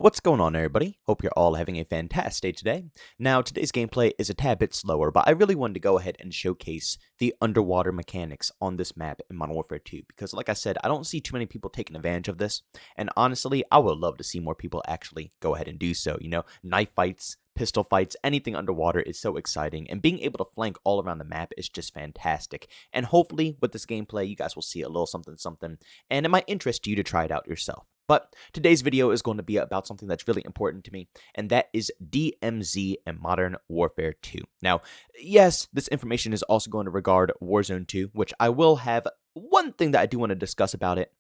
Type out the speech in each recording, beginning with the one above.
What's going on, everybody? Hope you're all having a fantastic day today. Now, today's gameplay is a tad bit slower, but I really wanted to go ahead and showcase the underwater mechanics on this map in Modern Warfare 2, because like I said, I don't see too many people taking advantage of this, and honestly, I would love to see more people actually go ahead and do so. Knife fights, pistol fights, anything underwater is so exciting, and being able to flank all around the map is just fantastic. And hopefully, with this gameplay, you guys will see a little something something, and it might interest you to try it out yourself. But today's video is going to be about something that's really important to me, and that is DMZ and Modern Warfare 2. Now, yes, this information is also going to regard Warzone 2, which I will have one thing that I do want to discuss about it,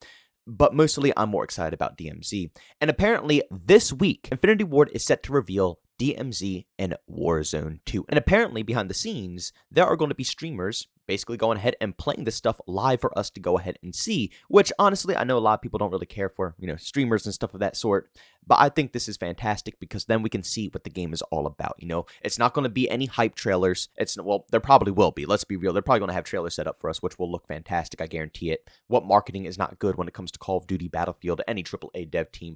but mostly I'm more excited about DMZ. And apparently, this week, Infinity Ward is set to reveal DMZ and Warzone 2. And apparently, behind the scenes, there are going to be streamers basically going ahead and playing this stuff live for us to go ahead and see, which honestly, I know a lot of people don't really care for, streamers and stuff of that sort, but I think this is fantastic because then we can see what the game is all about. It's not going to be any hype trailers. Well, there probably will be. Let's be real. They're probably going to have trailers set up for us, which will look fantastic. I guarantee it. What marketing is not good when it comes to Call of Duty, Battlefield, any AAA dev team?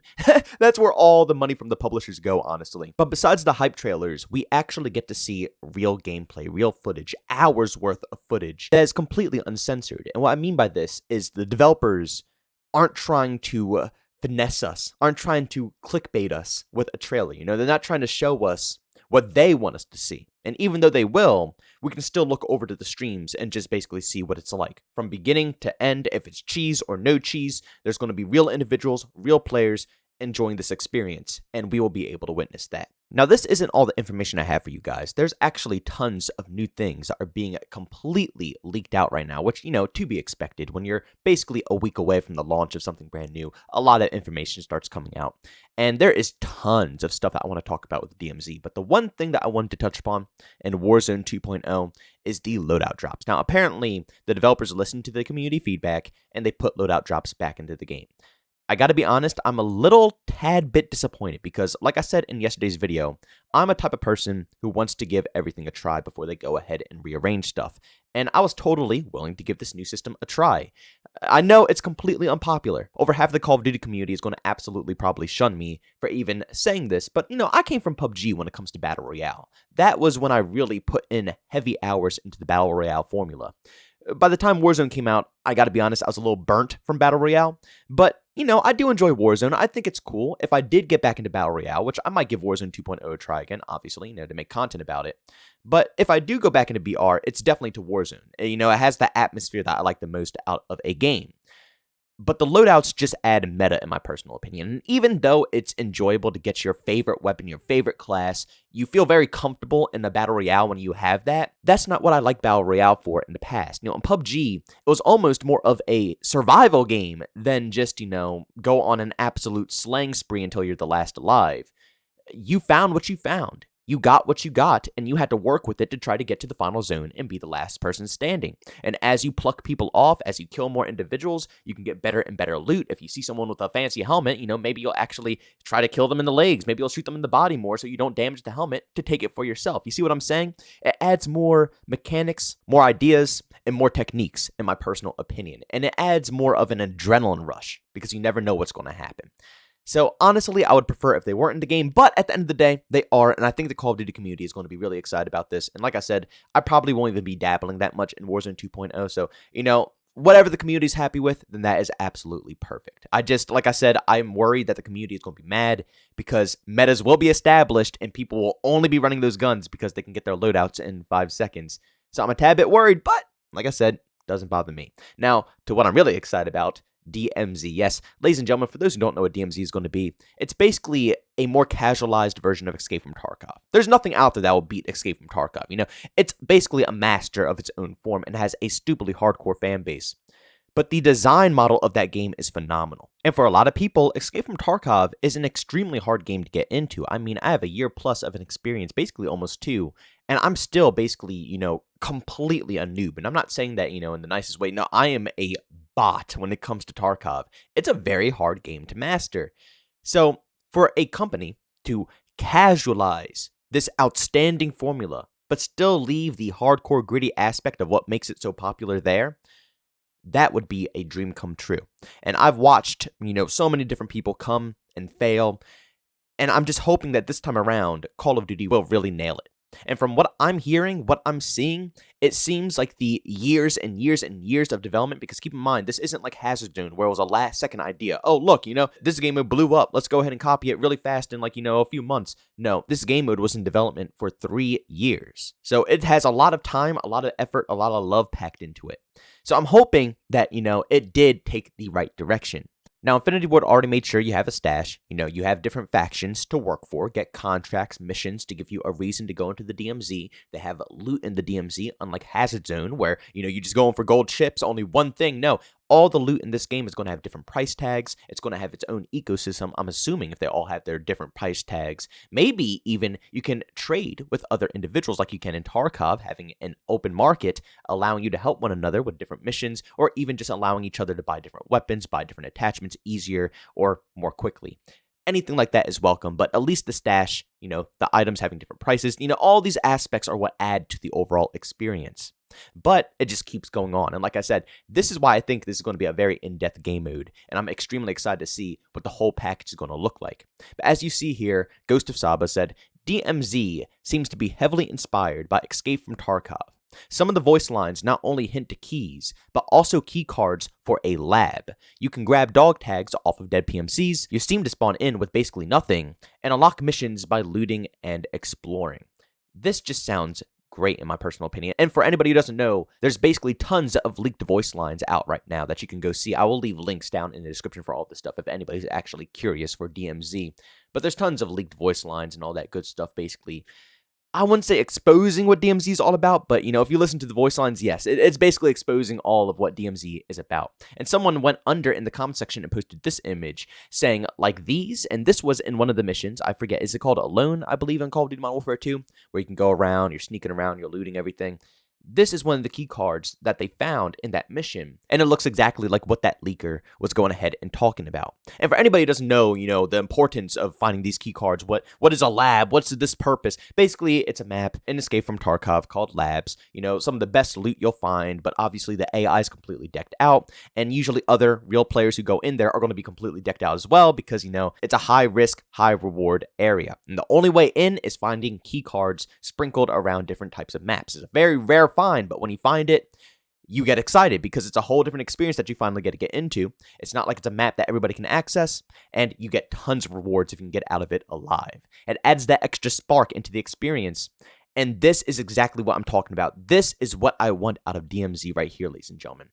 That's where all the money from the publishers go, honestly. But besides the hype trailers, we actually get to see real gameplay, real footage, hours worth of footage that is completely uncensored. And what I mean by this is the developers aren't trying to finesse us, aren't trying to clickbait us with a trailer. They're not trying to show us what they want us to see. And even though they will, we can still look over to the streams and just basically see what it's like. From beginning to end, if it's cheese or no cheese, there's going to be real individuals, real players enjoying this experience, and we will be able to witness that. Now, this isn't all the information I have for you guys. There's actually tons of new things that are being completely leaked out right now, which, to be expected. When you're basically a week away from the launch of something brand new, a lot of information starts coming out. And there is tons of stuff that I want to talk about with DMZ, but the one thing that I wanted to touch upon in Warzone 2.0 is the loadout drops. Now, apparently, the developers listened to the community feedback, and they put loadout drops back into the game. I gotta be honest, I'm a little tad bit disappointed because, like I said in yesterday's video, I'm a type of person who wants to give everything a try before they go ahead and rearrange stuff, and I was totally willing to give this new system a try. I know it's completely unpopular. Over half the Call of Duty community is going to absolutely probably shun me for even saying this, but I came from PUBG when it comes to Battle Royale. That was when I really put in heavy hours into the Battle Royale formula. By the time Warzone came out, I gotta be honest, I was a little burnt from Battle Royale, but I do enjoy Warzone. I think it's cool. If I did get back into Battle Royale, which I might give Warzone 2.0 a try again, obviously, to make content about it. But if I do go back into BR, it's definitely to Warzone. It has that atmosphere that I like the most out of a game. But the loadouts just add meta, in my personal opinion. And even though it's enjoyable to get your favorite weapon, your favorite class, you feel very comfortable in the Battle Royale when you have that. That's not what I like Battle Royale for in the past. In PUBG, it was almost more of a survival game than just, go on an absolute slaying spree until you're the last alive. You found what you found. You got what you got, and you had to work with it to try to get to the final zone and be the last person standing. And as you pluck people off, as you kill more individuals, you can get better and better loot. If you see someone with a fancy helmet, maybe you'll actually try to kill them in the legs. Maybe you'll shoot them in the body more so you don't damage the helmet to take it for yourself. You see what I'm saying? It adds more mechanics, more ideas, and more techniques, in my personal opinion. And it adds more of an adrenaline rush because you never know what's going to happen. So, honestly, I would prefer if they weren't in the game, but at the end of the day, they are, and I think the Call of Duty community is going to be really excited about this. And like I said, I probably won't even be dabbling that much in Warzone 2.0, so, whatever the community is happy with, then that is absolutely perfect. Like I said, I'm worried that the community is going to be mad because metas will be established, and people will only be running those guns because they can get their loadouts in 5 seconds. So I'm a tad bit worried, but, like I said, doesn't bother me. Now, to what I'm really excited about, DMZ. Yes, ladies and gentlemen, for those who don't know what DMZ is going to be, it's basically a more casualized version of Escape from Tarkov. There's nothing out there that will beat Escape from Tarkov. It's basically a master of its own form and has a stupidly hardcore fan base. But the design model of that game is phenomenal. And for a lot of people, Escape from Tarkov is an extremely hard game to get into. I have a year plus of an experience, basically almost 2, and I'm still basically, completely a noob. And I'm not saying that, in the nicest way. No, I am a bot when it comes to Tarkov. It's a very hard game to master. So, for a company to casualize this outstanding formula, but still leave the hardcore gritty aspect of what makes it so popular there, that would be a dream come true. And I've watched, so many different people come and fail. And I'm just hoping that this time around, Call of Duty will really nail it. And from what I'm hearing, what I'm seeing, it seems like the years and years and years of development, because keep in mind, this isn't like Hazard Zone, where it was a last-second idea. Oh, look, this game mode blew up. Let's go ahead and copy it really fast in, like, a few months. No, this game mode was in development for 3 years. So it has a lot of time, a lot of effort, a lot of love packed into it. So I'm hoping that, it did take the right direction. Now, Infinity Ward already made sure you have a stash. You have different factions to work for, get contracts, missions to give you a reason to go into the DMZ. They have loot in the DMZ, unlike Hazard Zone, where, you just going for gold chips, only one thing. No, all the loot in this game is going to have different price tags. It's going to have its own ecosystem, I'm assuming, if they all have their different price tags. Maybe even you can trade with other individuals like you can in Tarkov, having an open market, allowing you to help one another with different missions, or even just allowing each other to buy different weapons, buy different attachments easier or more quickly. Anything like that is welcome, but at least the stash, the items having different prices, all these aspects are what add to the overall experience. But it just keeps going on. And like I said, this is why I think this is going to be a very in-depth game mode. And I'm extremely excited to see what the whole package is going to look like. But as you see here, Ghost of Saba said, DMZ seems to be heavily inspired by Escape from Tarkov. Some of the voice lines not only hint to keys, but also key cards for a lab. You can grab dog tags off of dead PMCs, you seem to spawn in with basically nothing, and unlock missions by looting and exploring. This just sounds great in my personal opinion. And for anybody who doesn't know, there's basically tons of leaked voice lines out right now that you can go see. I will leave links down in the description for all this stuff if anybody's actually curious for DMZ. But there's tons of leaked voice lines and all that good stuff basically. I wouldn't say exposing what DMZ is all about, but, if you listen to the voice lines, yes, it's basically exposing all of what DMZ is about. And someone went under in the comment section and posted this image saying, like these, and this was in one of the missions, I forget, is it called Alone, I believe, in Call of Duty Modern Warfare 2, where you can go around, you're sneaking around, you're looting everything. This is one of the key cards that they found in that mission, and it looks exactly like what that leaker was going ahead and talking about. And for anybody who doesn't know, the importance of finding these key cards, what is a lab, what's this purpose? Basically, it's a map in Escape from Tarkov called labs. Some of the best loot you'll find, but obviously the AI is completely decked out, and usually other real players who go in there are going to be completely decked out as well, because, it's a high-risk, high-reward area. And the only way in is finding key cards sprinkled around different types of maps. It's a very rare find, but when you find it, you get excited because it's a whole different experience that you finally get to get into. It's not like it's a map that everybody can access, and you get tons of rewards if you can get out of it alive. It adds that extra spark into the experience, and this is exactly what I'm talking about. This is what I want out of DMZ right here, ladies and gentlemen.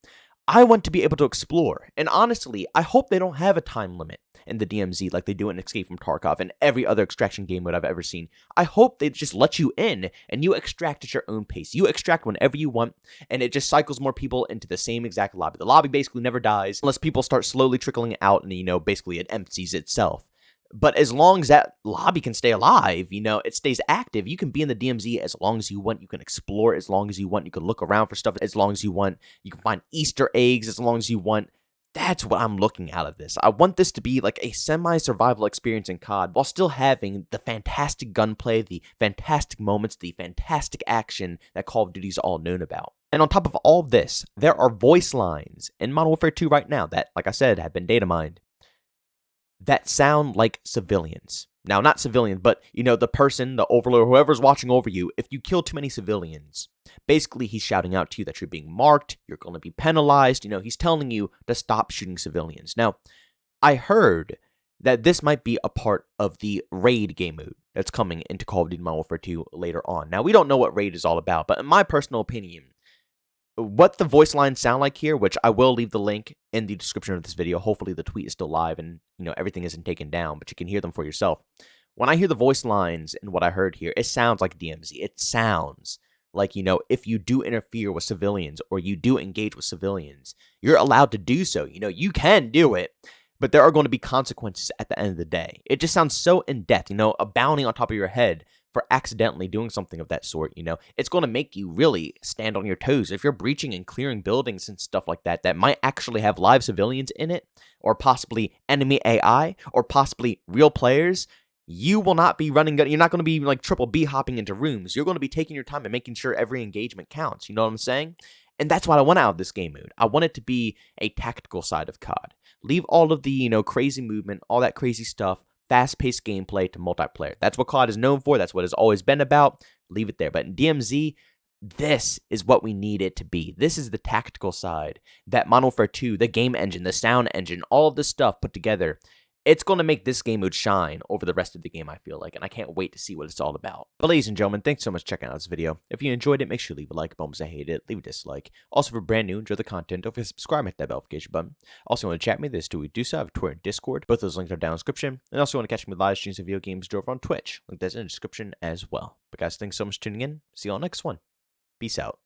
I want to be able to explore, and honestly, I hope they don't have a time limit in the DMZ like they do in Escape from Tarkov and every other extraction game mode I've ever seen. I hope they just let you in, and you extract at your own pace. You extract whenever you want, and it just cycles more people into the same exact lobby. The lobby basically never dies unless people start slowly trickling out, and, basically it empties itself. But as long as that lobby can stay alive, it stays active. You can be in the DMZ as long as you want. You can explore as long as you want. You can look around for stuff as long as you want. You can find Easter eggs as long as you want. That's what I'm looking out of this. I want this to be like a semi-survival experience in COD while still having the fantastic gunplay, the fantastic moments, the fantastic action that Call of Duty's all known about. And on top of all this, there are voice lines in Modern Warfare 2 right now that, like I said, have been data mined that sound like civilians. Now, not civilians, but, the person, the overlord, whoever's watching over you, if you kill too many civilians, basically he's shouting out to you that you're being marked, you're going to be penalized, he's telling you to stop shooting civilians. Now, I heard that this might be a part of the raid game mode that's coming into Call of Duty Modern Warfare 2 later on. Now, we don't know what raid is all about, but in my personal opinion, what the voice lines sound like here, which I will leave the link in the description of this video. Hopefully the tweet is still live and, everything isn't taken down, but you can hear them for yourself. When I hear the voice lines and what I heard here, it sounds like DMZ. It sounds like, if you do interfere with civilians or you do engage with civilians, you're allowed to do so. You can do it, but there are going to be consequences at the end of the day. It just sounds so in-depth, a bounty on top of your head for accidentally doing something of that sort, it's going to make you really stand on your toes. If you're breaching and clearing buildings and stuff like that, that might actually have live civilians in it, or possibly enemy AI, or possibly real players, you will not be running, you're not going to be like triple B hopping into rooms. You're going to be taking your time and making sure every engagement counts. You know what I'm saying? And that's what I want out of this game mode. I want it to be a tactical side of COD. Leave all of the, crazy movement, all that crazy stuff fast-paced gameplay to multiplayer. That's what COD is known for. That's what it's always been about. Leave it there. But in DMZ, this is what we need it to be. This is the tactical side. That Modern Warfare 2, the game engine, the sound engine, all of this stuff put together. It's going to make this game mode shine over the rest of the game, I feel like, and I can't wait to see what it's all about. But ladies and gentlemen, thanks so much for checking out this video. If you enjoyed it, make sure to leave a like. Bonus, I hate it, leave a dislike. Also, if you're brand new, enjoy the content, don't forget to subscribe and hit that notification button. Also, want to chat with me, there's two we do so. I have Twitter and Discord. Both those links are down in the description. And also, want to catch me with live streams of video games over on Twitch. Link that's in the description as well. But guys, thanks so much for tuning in. See you all next one. Peace out.